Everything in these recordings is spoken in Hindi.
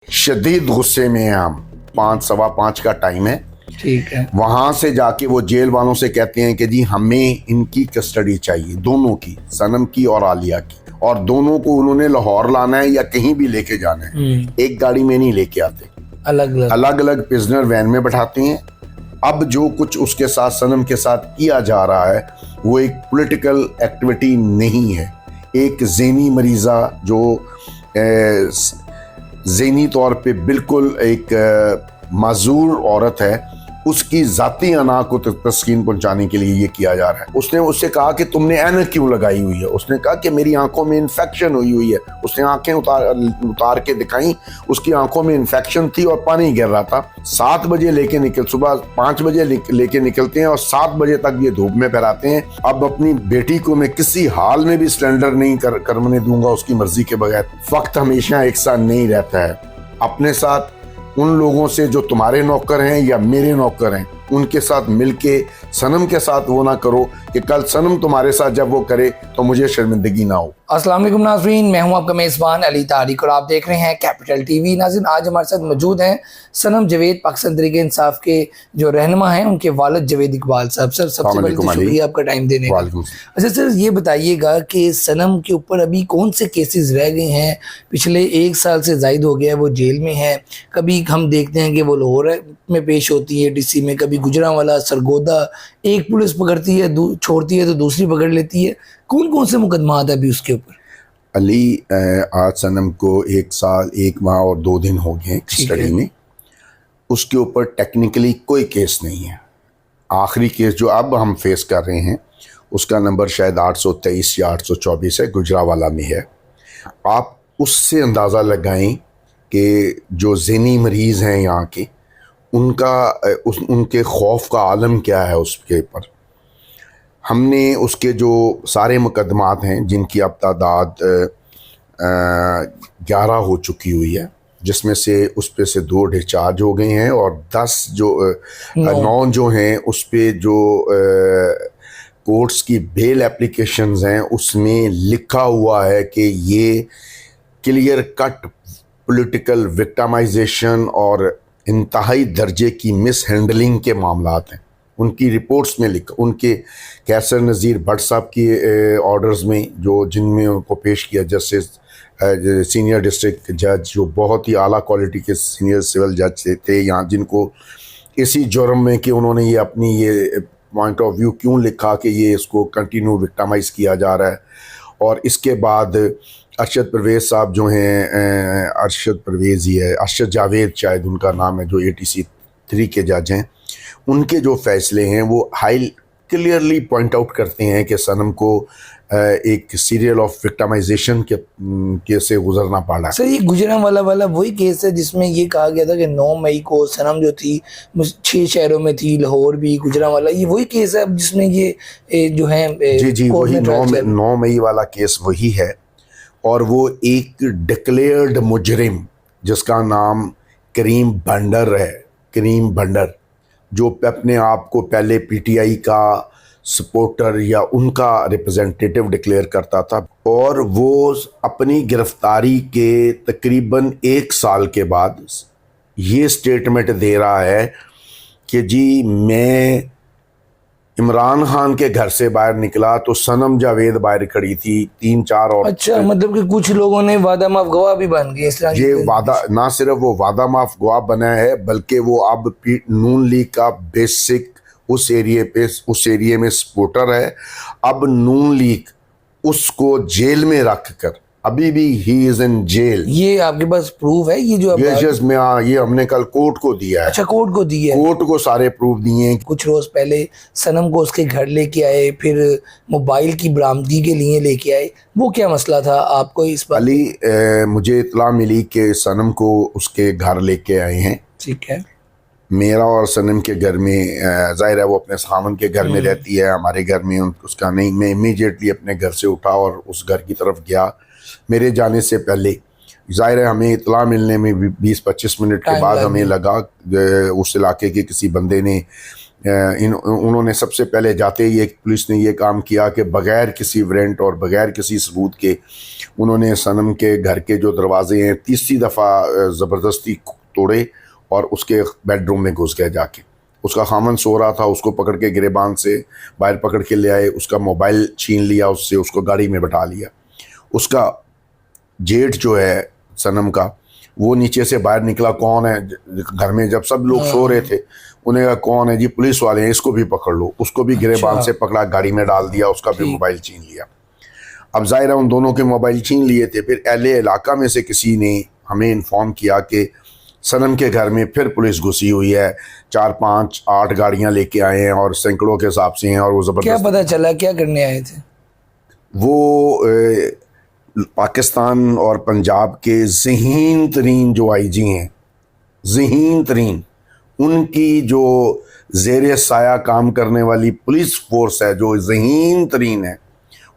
शदीद गुस्से में हैं हम। 5 सवा 5 का टाइम है। ठीक है। वहां से जाके वो जेल वालों से कहते हैं कि जी हमें इनकी कस्टडी चाहिए, दोनों की, सनम की और आलिया की, और दोनों को उन्होंने लाहौर लाना है या कहीं भी लेके जाना है। एक गाड़ी में नहीं लेके आते, अलग अलग प्रिजनर वैन में बैठाते हैं। अब जो कुछ उसके साथ, सनम के साथ किया जा रहा है वो एक पॉलिटिकल एक्टिविटी नहीं है। एक ज़हनी मरीज़ा जो ज़हनी तौर पे बिल्कुल एक माजूर औरत है, उसकी जाती अना को तस्कीन पहुंचाने के लिए ये किया जा रहा है। उसने उससे कहा कि तुमने ऐनक क्यों लगाई हुई है? उसने कहा कि मेरी आंखों में इन्फेक्शन हुई है। उसने आंखें उतार के दिखाई, उसकी आंखों में इन्फेक्शन थी और पानी गिर रहा था। 7 बजे सुबह 5 बजे लेके निकलते हैं और 7 बजे तक ये धूप में फहराते हैं। अब अपनी बेटी को मैं किसी हाल में भी सिलेंडर नहीं करने दूंगा उसकी मर्जी के बगैर। वक्त हमेशा एक साथ नहीं रहता है। अपने साथ उन लोगों से जो तुम्हारे नौकर हैं या मेरे नौकर हैं, उनके साथ मिलके सनम के साथ वो ना करो कि कल सनम तुम्हारे साथ जब वो करे तो मुझे शर्मिंदगी ना हो। अस्सलाम वालेकुम नाज़रीन, मैं हूं आपका मेज़बान अली तारिक और आप देख रहे हैं कैपिटल टीवी। नाज़रीन, आज हमारे साथ मौजूद हैं सनम जवेद, पाकिस्तान तहरीक इंसाफ के जो रहनुमा हैं, उनके वालिद जवेद इकबाल साहब। सर, सबसे पहले तो शुक्रिया आपका टाइम देने का। अच्छा सर, ये बताइएगा कि सनम के ऊपर अभी कौन से केसेस रह गए हैं? पिछले 1 साल से ज़ायद हो गया है वो जेल में है। कभी हम देखते हैं कि वो लाहौर में पेश होती है DC में, कभी गुजरांवाला, सरगोदा, एक पुलिस पकड़ती है, छोड़ती है तो दूसरी पकड़ लेती है। कौन कौन से मुकदमात है अभी उसके ऊपर? अली, आज सनम को 1 साल 1 माह और 2 दिन हो गए कस्टडी में। उसके ऊपर टेक्निकली कोई केस नहीं है। आखिरी केस जो अब हम फेस कर रहे हैं उसका नंबर शायद 823 या 824 है, गुजरांवाला में है। आप उससे अंदाज़ा लगाएं कि जो ज़हनी मरीज़ हैं यहाँ के, उनके खौफ का आलम क्या है उसके ऊपर। हमने उसके जो सारे मुकदमात हैं जिनकी अब तादाद 11 हो चुकी हुई है, जिसमें से उस पे से 2 डिस्चार्ज हो गए हैं और 9 जो हैं उस पे जो कोर्ट्स की बेल एप्लीकेशंस हैं उसमें लिखा हुआ है कि ये क्लियर कट पॉलिटिकल विक्टिमाइजेशन और इंतहाई दर्जे की मिस हैंडलिंग के मामलात हैं। उनकी रिपोर्ट्स में लिखा, उनके कैसर नज़ीर भट्ट साहब की ऑर्डर्स में जिनमें उनको पेश किया जस्टिस सीनियर डिस्ट्रिक्ट जज, जो बहुत ही आला क्वालिटी के सीनियर सिविल जज थे यहाँ, जिनको इसी जुर्म में कि उन्होंने ये अपनी ये पॉइंट ऑफ व्यू क्यों लिखा कि ये इसको कंटिन्यू विक्टिमाइज़ किया जा रहा है। और इसके बाद अरशद परवेज़ साहब जो हैं, अरशद परवेज़ ही है, अरशद जावेद शायद उनका नाम है, जो ATC 3 के जज हैं, उनके जो फैसले हैं वो हाई क्लियरली पॉइंट आउट करते हैं कि सनम को एक सीरियल ऑफ विक्टिमाइजेशन के से गुजरना पड़ा। सर, ये गुजरांवाला वाला वही केस है जिसमें ये कहा गया था कि 9 मई को सनम जो थी 6 शहरों में थी, लाहौर भी, गुजरांवाला, ये वही केस है जिसमें ये जो है जी वही 9 मई वाला केस वही है। और वो एक डिक्लेयर्ड मुजरिम जिसका नाम करीम भंडर है, करीम भंडर, जो अपने आप को पहले PTI का सपोर्टर या उनका रिप्रेजेंटेटिव डिक्लेयर करता था, और वो अपनी गिरफ्तारी के तकरीबन 1 साल के बाद ये स्टेटमेंट दे रहा है कि जी मैं इमरान खान के घर से बाहर निकला तो सनम जावेद बाहर खड़ी थी, 3-4 और। अच्छा, मतलब कि कुछ लोगों ने वादा माफ गवाह भी बन गए इस तरह। ये वादा ना सिर्फ वो वादा माफ गवाह बना है, बल्कि वो अब नून लीग का बेसिक उस एरिए में सपोर्टर है। अब नून लीग उसको जेल में रख कर, अभी भी ही इज इन जेल। ये आपके पास प्रूफ है? ये जो ये हमने कल कोर्ट को दिया है। अच्छा, कोर्ट को दिया है? कोर्ट को सारे प्रूफ दिए हैं। कुछ रोज पहले सनम को उसके घर लेके आए, फिर मोबाइल की बरामदगी के लिए लेके आए, वो क्या मसला था आपको इस पर? अली, मुझे इत्तला मिली कि सनम को उसके घर लेके आए हैं। ठीक है। मेरा और सनम के घर में, जाहिर है वो अपने खामन के घर में रहती है, हमारे घर में उसका नहीं। मैं इमीडिएटली अपने घर से उठा और उस घर की तरफ गया। मेरे जाने से पहले जाहिर है हमें इत्तला मिलने में 20-25 मिनट के बाद हमें लगा उस इलाके के किसी बंदे ने उन्होंने सबसे पहले जाते ही एक पुलिस ने ये काम किया कि बगैर किसी वारंट और बगैर किसी सबूत के उन्होंने सनम के घर के जो दरवाजे हैं तीसरी दफ़ा ज़बरदस्ती तोड़े और उसके बेडरूम में घुस गए जाके। उसका खामन सो रहा था, उसको पकड़ के गिरेबान से बाहर पकड़ के ले आए, उसका मोबाइल छीन लिया उससे, उसको गाड़ी में बैठा लिया। उसका जेठ जो है सनम का, वो नीचे से बाहर निकला, कौन है घर में, जब सब लोग सो रहे थे उन्हें कहा कौन है जी, पुलिस वाले हैं, इसको भी पकड़ लो। उसको भी गिरेबान से पकड़ा, गाड़ी में डाल दिया, उसका भी मोबाइल छीन लिया। अब जाहिर है उन दोनों के मोबाइल छीन लिए थे। फिर अहले इलाका में से किसी ने हमें इन्फॉर्म किया कि सनम के घर में फिर पुलिस घुसी हुई है, 4, 5, 8 गाड़ियां लेके आए हैं और सैकड़ों के हिसाब से हैं। और वो क्या ज़बरदस्त, पता चला क्या करने आए थे? वो पाकिस्तान और पंजाब के ज़हीन तरीन जो आईजी हैं, ज़हीन तरीन, उनकी जो ज़ेरे साया काम करने वाली पुलिस फोर्स है जो ज़हीन तरीन है,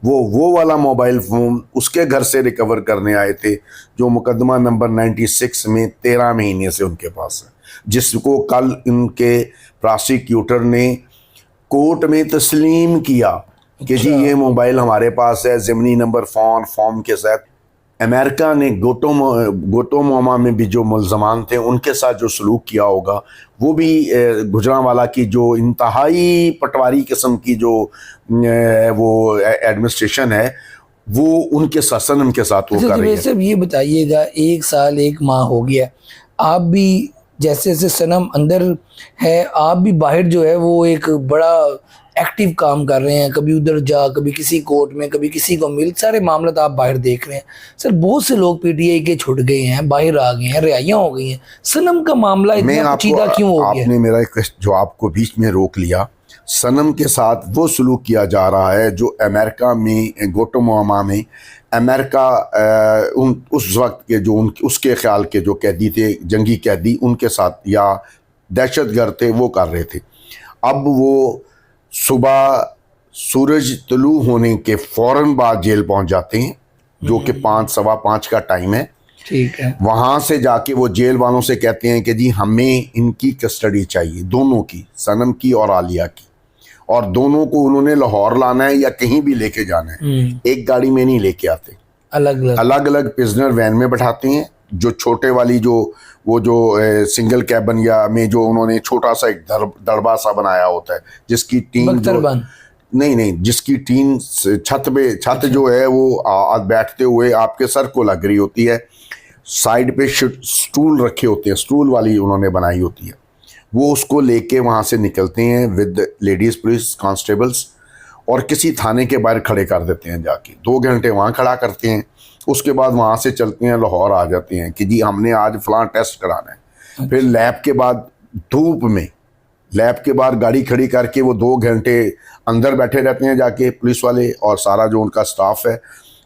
वो वाला मोबाइल फ़ोन उसके घर से रिकवर करने आए थे, जो मुकदमा नंबर 96 में 13 महीने से उनके पास है, जिसको कल इनके प्रोसिक्यूटर ने कोर्ट में तस्लीम किया कि जी ये मोबाइल हमारे पास है, ज़िमनी नंबर फॉर्म के साथ। अमेरिका ने गोटोमोमा में भी जो मुल्ज़मान थे उनके साथ जो सलूक किया होगा, वो भी गुजरांवाला की जो इंतहाई पटवारी किस्म की जो वो एडमिनिस्ट्रेशन है, वो उनके साथ, सनम के साथ वो कर रही है। सब ये बताइएगा, 1 साल 1 माह हो गया, आप भी जैसे जैसे सनम अंदर है, आप भी बाहर जो है वो एक बड़ा एक्टिव काम कर रहे हैं, कभी उधर जा, कभी किसी कोर्ट में, कभी किसी को मिल, सारे मामले तो आप बाहर देख रहे हैं। सर बहुत से लोग पीटीआई के छुट गए हैं, बाहर आ गए हैं, रिहाइयां हो गई हैं, सनम का मामला इतना पेचीदा क्यों हो गया? आपने मेरा एक जो आपको बीच में रोक लिया, सनम के साथ वो सलूक किया जा रहा है जो अमेरिका में, गोटोमोमा में अमेरिका उस वक्त के जो उसके ख्याल के जो कैदी थे, जंगी कैदी, उनके साथ या दहशतगर्द थे, वो कर रहे थे। अब वो सुबह सूरज तुलू होने के फ़ौरन बाद जेल पहुंच जाते हैं, जो कि 5, सवा 5 का टाइम है। ठीक है। वहाँ से जाके वो जेल वालों से कहते हैं कि जी हमें इनकी कस्टडी चाहिए, दोनों की, सनम की और आलिया की, और दोनों को उन्होंने लाहौर लाना है या कहीं भी लेके जाना है, एक गाड़ी में नहीं लेके आते, अलग अलग प्रिजनर वैन में बैठाते हैं। जो छोटे वाली वो जो सिंगल कैबन या में जो उन्होंने छोटा सा एक दड़बा सा बनाया होता है, जिसकी टीन नहीं जिसकी टीन छत जो है वो बैठते हुए आपके सर को लग रही होती है, साइड पे स्टूल रखे होते हैं, स्टूल वाली उन्होंने बनाई होती है, वो उसको लेके वहाँ से निकलते हैं विद लेडीज़ पुलिस कांस्टेबल्स, और किसी थाने के बाहर खड़े कर देते हैं, जाके 2 घंटे वहाँ खड़ा करते हैं। उसके बाद वहाँ से चलते हैं, लाहौर आ जाते हैं कि जी हमने आज फलां टेस्ट कराना है। फिर लैब के बाद धूप में, लैब के बाद गाड़ी खड़ी करके वो 2 घंटे अंदर बैठे रहते हैं जाके पुलिस वाले और सारा जो उनका स्टाफ है।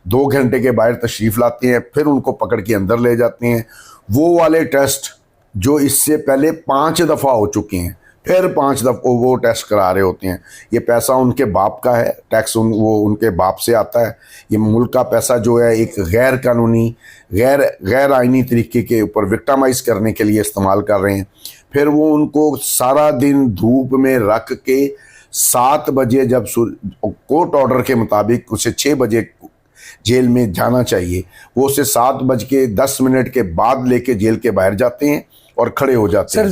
2 घंटे के बाहर तशरीफ़ लाते हैं, फिर उनको पकड़ के अंदर ले जाते हैं। वो वाले टेस्ट जो इससे पहले 5 दफ़ा हो चुके हैं, फिर 5 दफ़ा वो टेस्ट करा रहे होते हैं। ये पैसा उनके बाप का है, टैक्स वो उनके बाप से आता है। ये मुल्क का पैसा जो है एक गैर कानूनी, गैर आइनी तरीके के ऊपर विक्टिमाइज़ करने के लिए इस्तेमाल कर रहे हैं। फिर वो उनको सारा दिन धूप में रख के 7 बजे, जब कोर्ट ऑर्डर के मुताबिक उसे 6 बजे जेल में जाना चाहिए, वो उसे 7:10 के बाद लेके जेल के बाहर जाते हैं और खड़े हो जाते हैं।